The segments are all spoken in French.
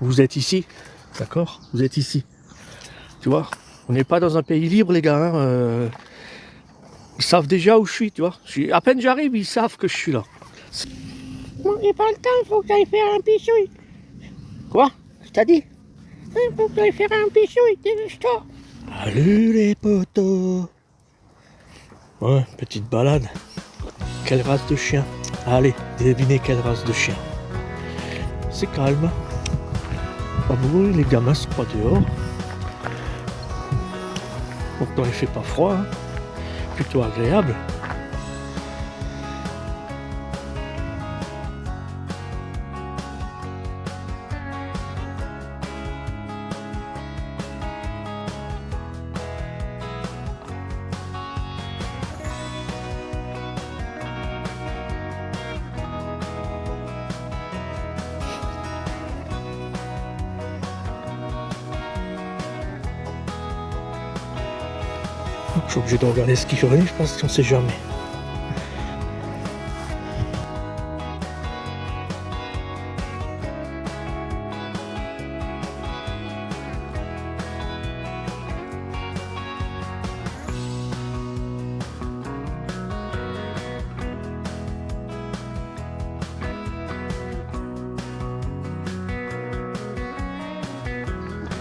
Vous êtes ici, d'accord? Vous êtes ici. Tu vois? On n'est pas dans un pays libre, les gars. Hein, ils savent déjà où je suis, tu vois? À peine j'arrive, ils savent que je suis là. Bon, j'ai pas le temps, faut que j'aille faire un pissouille. Quoi? Je t'ai dit? Faut que j'aille faire un pissouille, dépêche-toi. Salut les potos. Ouais, petite balade. Quelle race de chien? Allez, devinez quelle race de chien. C'est calme. Pas bruit, les gamins sont pas dehors. Pourtant il fait pas froid, hein. Plutôt agréable. Je suis obligé de regarder ce qu'il fait, je pense qu'on sait jamais.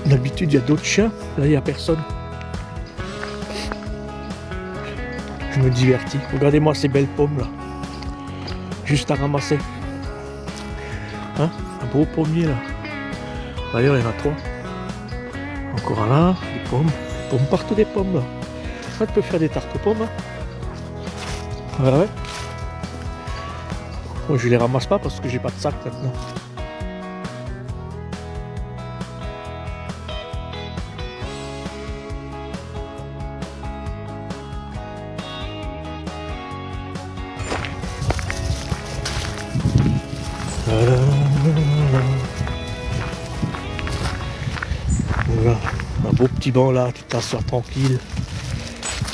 D'habitude, il y a d'autres chiens, là il n'y a personne. Je me divertis. Regardez-moi ces belles pommes là. Juste à ramasser. Hein? Un beau pommier là. D'ailleurs, il y en a 3. Encore un là, des pommes. Des pommes partout, des pommes là. Ça, tu peux faire des tartes aux pommes. Hein? Ouais. Moi, je les ramasse pas parce que j'ai pas de sac maintenant. Voilà, un beau petit banc là, tu t'assois tranquille.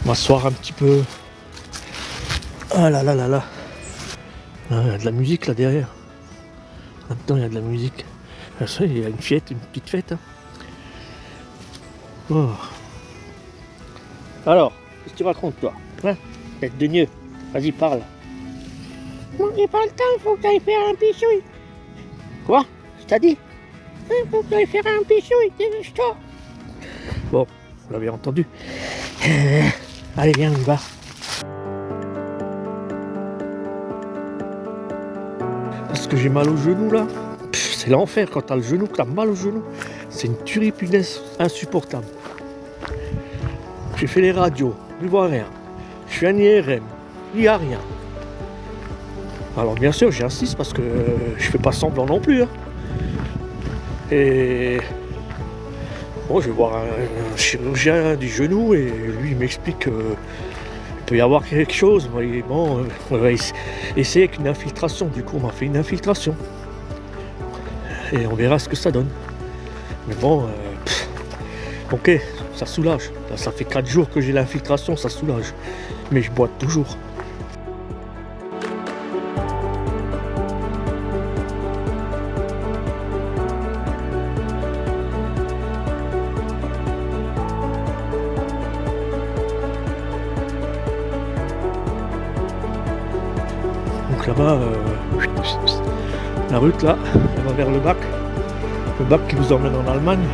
M'asseoir un petit peu. Ah là là là là. Ah, il y a de la musique là derrière. Là-dedans il y a de la musique. Ah, ça, il y a une fête, une petite fête. Hein. Oh. Alors, qu'est-ce que tu racontes toi? Hein? Tête de nieu. Vas-y, parle. Bon, j'ai pas le temps, faut que j'aille faire un pissouille. Quoi? Je t'ai dit? Faut que j'aille faire un pissouille, dépêche-toi. Bon, vous l'avez entendu. Allez, viens, on y va. Parce que j'ai mal au genou là. C'est l'enfer quand t'as le genou, que t'as mal au genou. C'est une tuerie punaise insupportable. J'ai fait les radios, je vois rien. Je suis un IRM, il n'y a rien. Alors bien sûr j'insiste parce que je fais pas semblant non plus. Hein. Et bon, je vais voir un chirurgien du genou et lui il m'explique qu'il peut y avoir quelque chose. Bon, on va essayer avec une infiltration. Du coup on m'a fait une infiltration. Et on verra ce que ça donne. Mais bon, ok, ça soulage. Là, ça fait 4 jours que j'ai l'infiltration, ça soulage. Mais je boite toujours. Donc là-bas, la route là, elle va vers le bac. Le bac qui vous emmène en Allemagne.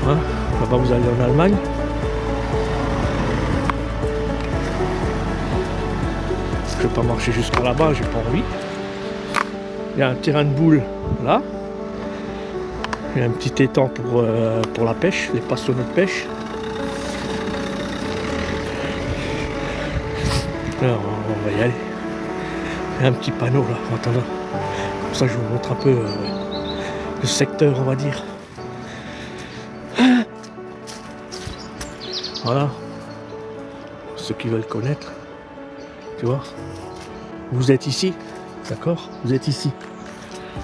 Hein, là-bas vous allez en Allemagne. Je vais pas marcher jusqu'à là-bas, j'ai pas envie. Il y a un terrain de boules là. Il y a un petit étang pour la pêche, les passionnés de pêche. Alors, on va y aller. Il y a un petit panneau là, en attendant. Comme ça je vous montre un peu le secteur, on va dire. Voilà. Ceux qui veulent connaître. Tu vois. Vous êtes ici. D'accord? Vous êtes ici.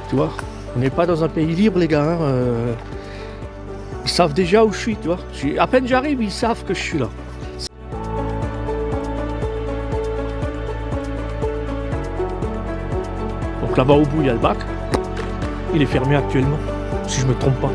Tu vois. On n'est pas dans un pays libre, les gars. Hein, ils savent déjà où je suis, tu vois. À peine j'arrive, ils savent que je suis là. Donc là-bas au bout, il y a le bac. Il est fermé actuellement, si je me trompe pas.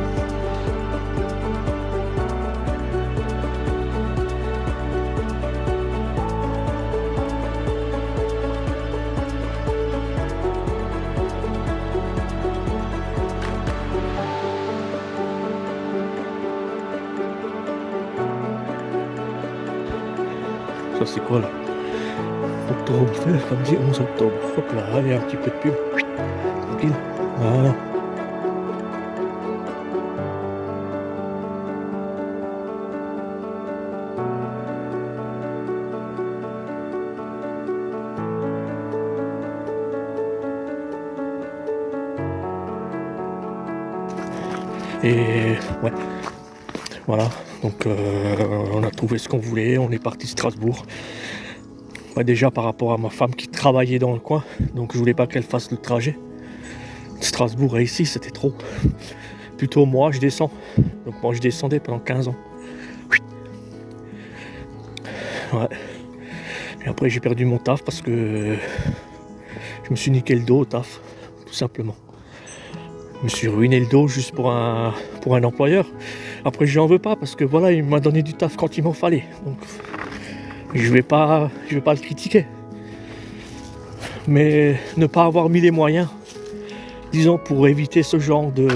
Ça c'est quoi là? Octobre, samedi 11 octobre. Hop là, allez, un petit peu de pub. Tranquille. Voilà. Et ouais, voilà, donc on a trouvé ce qu'on voulait, on est parti Strasbourg. Ouais, déjà par rapport à ma femme qui travaillait dans le coin, donc je voulais pas qu'elle fasse le trajet. Strasbourg et ici c'était trop. Plutôt moi je descends, donc moi je descendais pendant 15 ans. Ouais. Et après j'ai perdu mon taf parce que je me suis niqué le dos au taf, tout simplement. Je me suis ruiné le dos juste pour un employeur. Après je n'en veux pas parce que voilà, il m'a donné du taf quand il m'en fallait. Donc je vais pas le critiquer. Mais ne pas avoir mis les moyens, disons, pour éviter ce genre de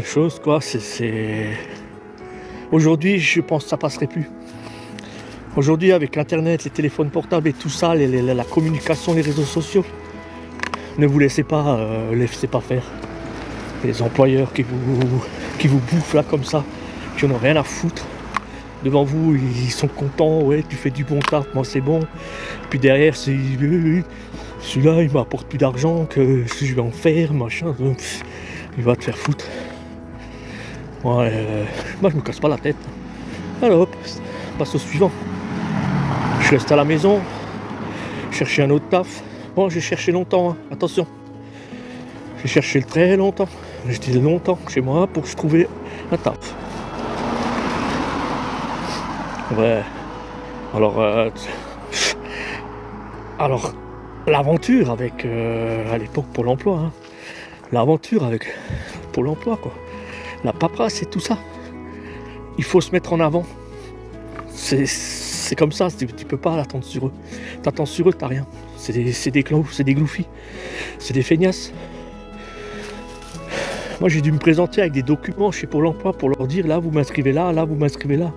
choses, quoi, c'est... Aujourd'hui, je pense que ça passerait plus. Aujourd'hui, avec l'internet, les téléphones portables et tout ça, la communication, les réseaux sociaux, ne vous laissez pas faire. Les employeurs qui vous bouffent là comme ça, qui n'en ont rien à foutre. Devant vous, ils sont contents, ouais, tu fais du bon taf, moi c'est bon. Puis derrière, c'est celui-là, il m'apporte plus d'argent que ce que je vais en faire, machin. Il va te faire foutre. Ouais, moi je me casse pas la tête. Alors hop, on passe au suivant. Je reste à la maison, chercher un autre taf. Bon, j'ai cherché longtemps, hein. Attention. J'ai cherché très longtemps. J'étais longtemps chez moi pour que je trouvais un taf. Ouais. Alors, l'aventure avec, à l'époque, Pôle emploi. Hein. L'aventure avec Pôle emploi, quoi. La paperasse et tout ça. Il faut se mettre en avant. C'est comme ça, tu peux pas l'attendre sur eux. T'attends sur eux, t'as rien. C'est des gloufis. C'est des feignasses. Moi, j'ai dû me présenter avec des documents chez Pôle emploi pour leur dire, là, vous m'inscrivez là, vous m'inscrivez là.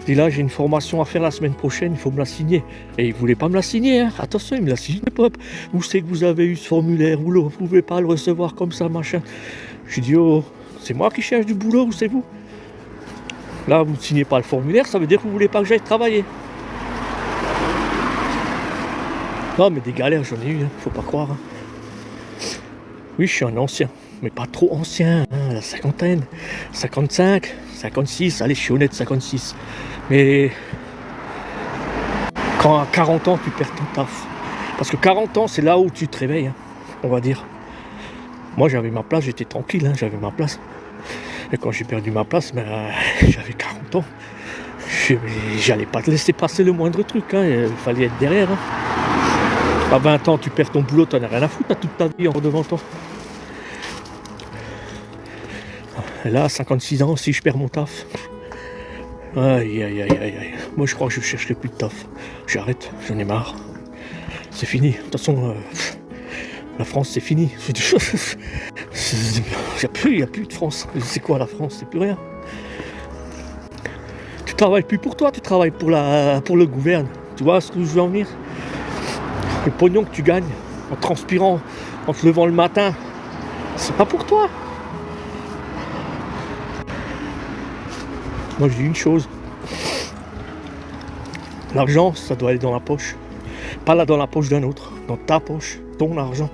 Et là, j'ai une formation à faire la semaine prochaine, il faut me la signer. Et ils voulaient pas me la signer, hein. Attention, ils me la signent pas. Où c'est que vous avez eu ce formulaire? Vous ne pouvez pas le recevoir comme ça, machin. J'ai dit, oh, c'est moi qui cherche du boulot ou c'est vous? Là, vous ne signez pas le formulaire, ça veut dire que vous voulez pas que j'aille travailler. Non, mais des galères, j'en ai eu, hein, faut pas croire. Hein. Oui, je suis un ancien, mais pas trop ancien, hein, la cinquantaine, 55, 56, allez, je suis honnête, 56. Mais quand à 40 ans, tu perds ton taf. Parce que 40 ans, c'est là où tu te réveilles, hein, on va dire. Moi, j'avais ma place, j'étais tranquille, hein, j'avais ma place. Et quand j'ai perdu ma place, ben, j'avais 40 ans. J'allais pas te laisser passer le moindre truc, hein, il fallait être derrière. Hein. À 20 ans, tu perds ton boulot, t'en as rien à foutre, t'as toute ta vie en devant toi. Et là, à 56 ans, si je perds mon taf, aïe, aïe, aïe, aïe, aïe. Moi, je crois que je chercherai plus de taf. J'arrête, j'en ai marre. C'est fini. De toute façon, la France, c'est fini. Il n'y a plus de France. C'est quoi la France? C'est plus rien. Tu travailles plus pour toi, tu travailles pour le gouvernement. Tu vois ce que je veux en venir? Le pognon que tu gagnes en transpirant, en te levant le matin, c'est pas pour toi. Moi je dis une chose, l'argent ça doit aller dans la poche, pas là dans la poche d'un autre, dans ta poche, ton argent.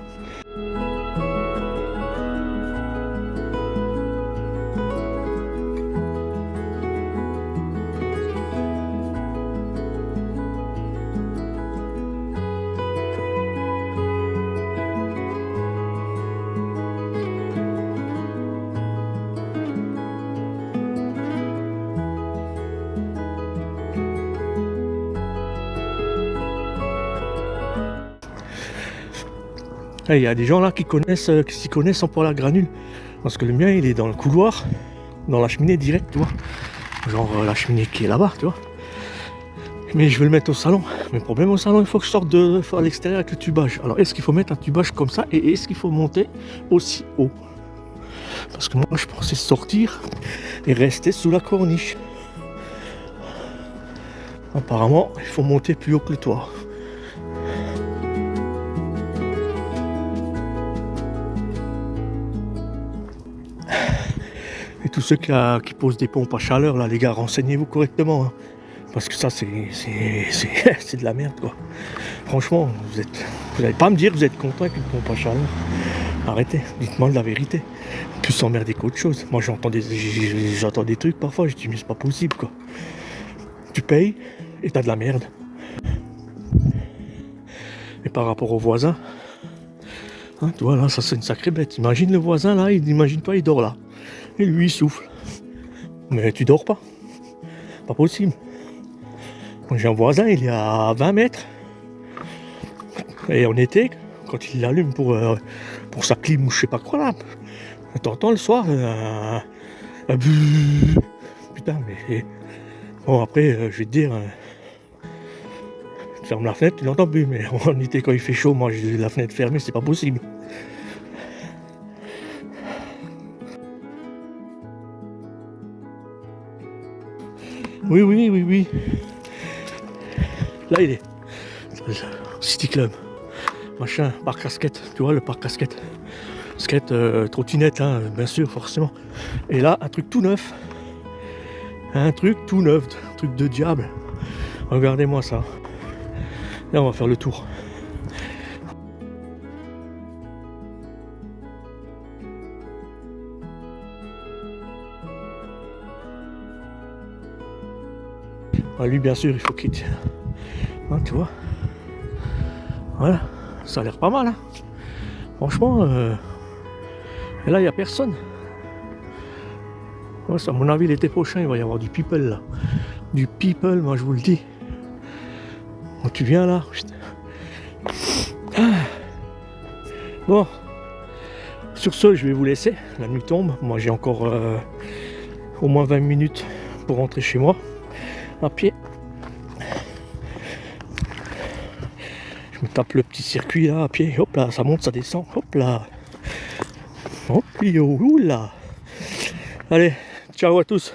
Il y a des gens là qui s'y connaissent en poêle à granules. Parce que le mien, il est dans le couloir, dans la cheminée directe, tu vois. Genre la cheminée qui est là-bas, tu vois. Mais je vais le mettre au salon. Mais le problème au salon, il faut que je sorte à l'extérieur avec le tubage. Alors, est-ce qu'il faut mettre un tubage comme ça et est-ce qu'il faut monter aussi haut? Parce que moi, je pensais sortir et rester sous la corniche. Apparemment, il faut monter plus haut que le toit. Et tous ceux qui posent des pompes à chaleur, là, les gars, renseignez-vous correctement. Hein. Parce que ça, c'est de la merde, quoi. Franchement, vous n'allez pas me dire que vous êtes content avec une pompe à chaleur. Arrêtez, dites-moi de la vérité. Plus s'emmerder qu'autre chose. Moi, j'entends des trucs parfois, je dis, mais c'est pas possible, quoi. Tu payes et t'as de la merde. Et par rapport au voisin, hein, tu vois, là, ça, c'est une sacrée bête. Imagine le voisin, là, il n'imagine pas, il dort là. Et lui, il souffle. Mais tu dors pas. Pas possible. J'ai un voisin, il est à 20 mètres. Et en été, quand il l'allume pour sa clim ou je sais pas quoi là, t'entends le soir, putain, mais bon après, je vais te dire, tu fermes la fenêtre, tu l'entends plus, mais en été quand il fait chaud, moi j'ai la fenêtre fermée, c'est pas possible. Oui. Là il est. City Club. Machin, parc à skate. Tu vois le parc à skate. Skate, trottinette, hein, bien sûr, forcément. Et là, un truc tout neuf. Un truc tout neuf. Un truc de diable. Regardez-moi ça. Là, on va faire le tour. Ah, lui, bien sûr, il faut qu'il... Hein, tu vois. Voilà. Ça a l'air pas mal, hein. Franchement, et là, il n'y a personne. Ouais, à mon avis, l'été prochain, il va y avoir du people, là. Du people, moi, je vous le dis. Quand tu viens, là... Bon. Sur ce, je vais vous laisser. La nuit tombe. Moi, j'ai encore au moins 20 minutes pour rentrer chez moi. À pied. Je me tape le petit circuit là à pied, hop là, ça monte, ça descend, hop là. Hop yo, oula. Allez, ciao à tous.